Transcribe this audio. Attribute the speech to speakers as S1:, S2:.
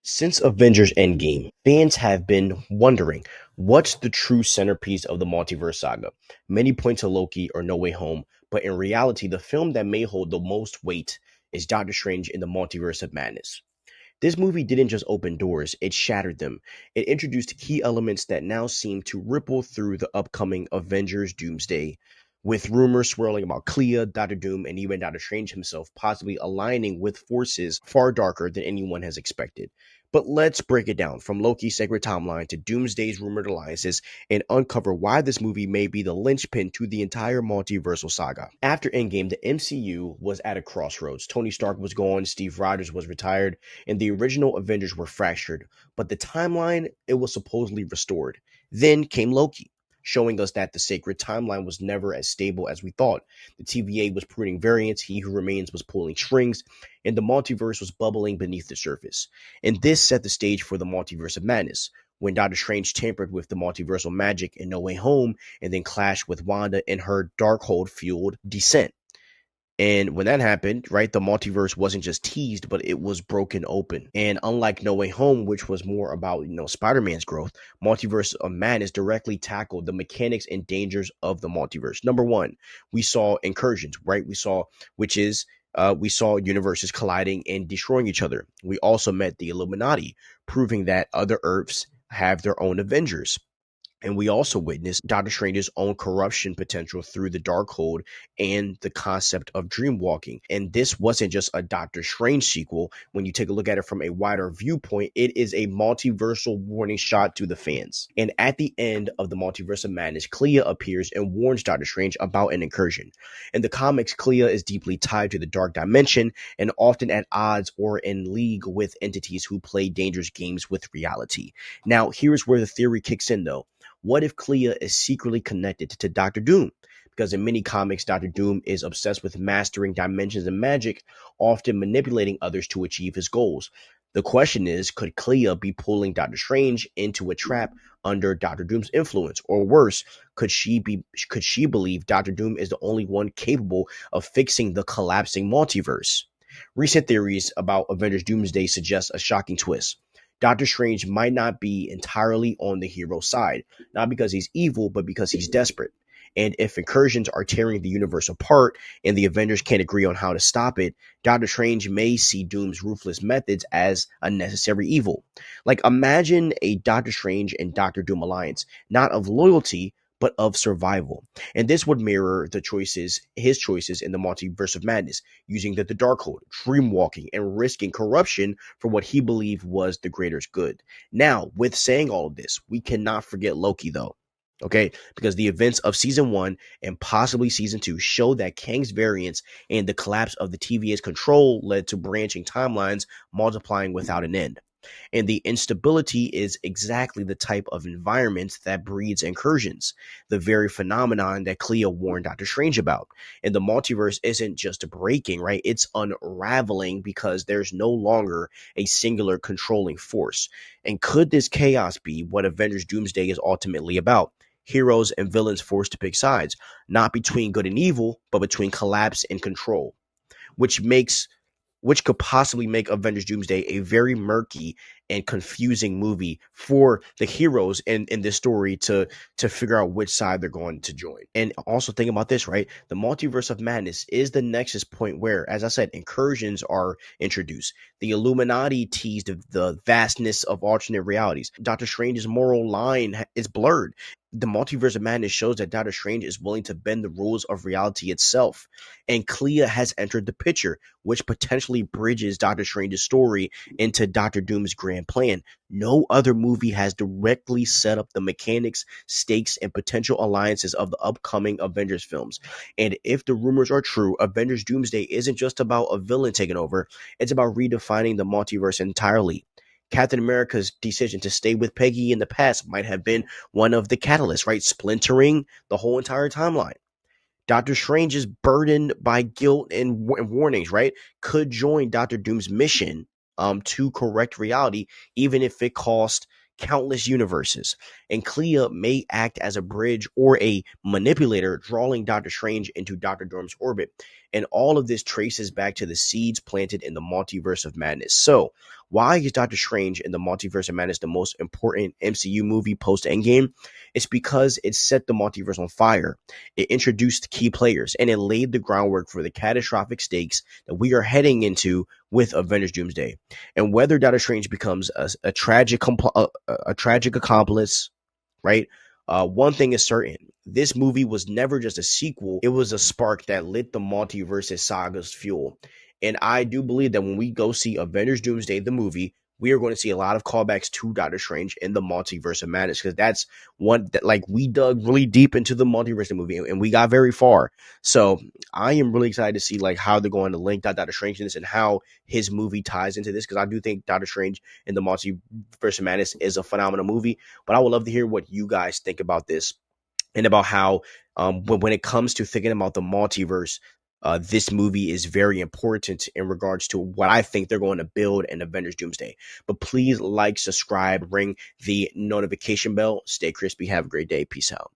S1: Since Avengers Endgame, fans have been wondering what's the true centerpiece of the Multiverse Saga. Many point to Loki or No Way Home, but in reality, the film that may hold the most weight is Doctor Strange in the Multiverse of Madness. This movie didn't just open doors, it shattered them. It introduced key elements that now seem to ripple through the upcoming Avengers Doomsday, with rumors swirling about Clea, Doctor Doom, and even Doctor Strange himself possibly aligning with forces far darker than anyone has expected. But let's break it down from Loki's sacred timeline to Doomsday's rumored alliances and uncover why this movie may be the linchpin to the entire multiversal saga. After Endgame, the MCU was at a crossroads. Tony Stark was gone, Steve Rogers was retired, and the original Avengers were fractured, but the timeline, it was supposedly restored. Then came Loki, showing us that the sacred timeline was never as stable as we thought. The TVA was pruning variants, He Who Remains was pulling strings, and the multiverse was bubbling beneath the surface. And this set the stage for the Multiverse of Madness, when Doctor Strange tampered with the multiversal magic in No Way Home and then clashed with Wanda in her Darkhold-fueled descent. And when that happened, right, the multiverse wasn't just teased, but it was broken open. And unlike No Way Home, which was more about, Spider-Man's growth, Multiverse of Madness directly tackled the mechanics and dangers of the multiverse. Number one, we saw incursions, right? We saw universes colliding and destroying each other. We also met the Illuminati, proving that other Earths have their own Avengers. And we also witnessed Doctor Strange's own corruption potential through the Darkhold and the concept of dream walking. And this wasn't just a Doctor Strange sequel. When you take a look at it from a wider viewpoint, it is a multiversal warning shot to the fans. And at the end of the Multiverse of Madness, Clea appears and warns Doctor Strange about an incursion. In the comics, Clea is deeply tied to the dark dimension and often at odds or in league with entities who play dangerous games with reality. Now, here's where the theory kicks in, though. What if Clea is secretly connected to Doctor Doom? Because in many comics, Doctor Doom is obsessed with mastering dimensions and magic, often manipulating others to achieve his goals. The question is, could Clea be pulling Doctor Strange into a trap under Doctor Doom's influence? Or worse, could she believe Doctor Doom is the only one capable of fixing the collapsing multiverse? Recent theories about Avengers Doomsday suggest a shocking twist. Doctor Strange might not be entirely on the hero side, not because he's evil, but because he's desperate. And if incursions are tearing the universe apart and the Avengers can't agree on how to stop it, Doctor Strange may see Doom's ruthless methods as a necessary evil. Like, imagine a Doctor Strange and Doctor Doom alliance, not of loyalty, but of survival. And this would mirror his choices in the Multiverse of Madness, using the Darkhold, dreamwalking, and risking corruption for what he believed was the greater good. Now, with saying all of this, we cannot forget Loki, though. Okay, because the events of season 1 and possibly season 2 show that Kang's variance and the collapse of the TVA's control led to branching timelines multiplying without an end. And the instability is exactly the type of environment that breeds incursions, the very phenomenon that Clea warned Doctor Strange about. And the multiverse isn't just breaking, right? It's unraveling because there's no longer a singular controlling force. And could this chaos be what Avengers Doomsday is ultimately about? Heroes and villains forced to pick sides, not between good and evil, but between collapse and control, which makes which could possibly make Avengers Doomsday a very murky and confusing movie for the heroes in this story to figure out which side they're going to join. And also think about this, right? The Multiverse of Madness is the nexus point where, as I said, incursions are introduced. The Illuminati teased the vastness of alternate realities. Doctor Strange's moral line is blurred. The Multiverse of Madness shows that Doctor Strange is willing to bend the rules of reality itself. And Clea has entered the picture, which potentially bridges Doctor Strange's story into Doctor Doom's grand plan. No other movie has directly set up the mechanics, stakes, and potential alliances of the upcoming Avengers films. And if the rumors are true, Avengers Doomsday isn't just about a villain taking over, it's about redefining the multiverse entirely. Captain America's decision to stay with Peggy in the past might have been one of the catalysts, right? Splintering the whole entire timeline. Doctor Strange is burdened by guilt and warnings, right? Could join Doctor Doom's mission to correct reality, even if it cost countless universes. And Clea may act as a bridge or a manipulator, drawing Doctor Strange into Doctor Doom's orbit. And all of this traces back to the seeds planted in the Multiverse of Madness. So, why is Doctor Strange in the Multiverse of Madness the most important MCU movie post Endgame? It's because it set the multiverse on fire. It introduced key players and it laid the groundwork for the catastrophic stakes that we are heading into with Avengers Doomsday. And whether Doctor Strange becomes a tragic accomplice, right? One thing is certain. This movie was never just a sequel. It was a spark that lit the Multiverse Saga's fuel. And I do believe that when we go see Avengers Doomsday, the movie, we are going to see a lot of callbacks to Doctor Strange in the Multiverse of Madness, because that's one that, like, we dug really deep into the Multiverse of the movie and we got very far. So I am really excited to see like how they're going to link Doctor Strange in this and how his movie ties into this, because I do think Doctor Strange in the Multiverse of Madness is a phenomenal movie. But I would love to hear what you guys think about this and about how when it comes to thinking about the multiverse, this movie is very important in regards to what I think they're going to build in Avengers Doomsday. But please like, subscribe, ring the notification bell. Stay crispy. Have a great day. Peace out.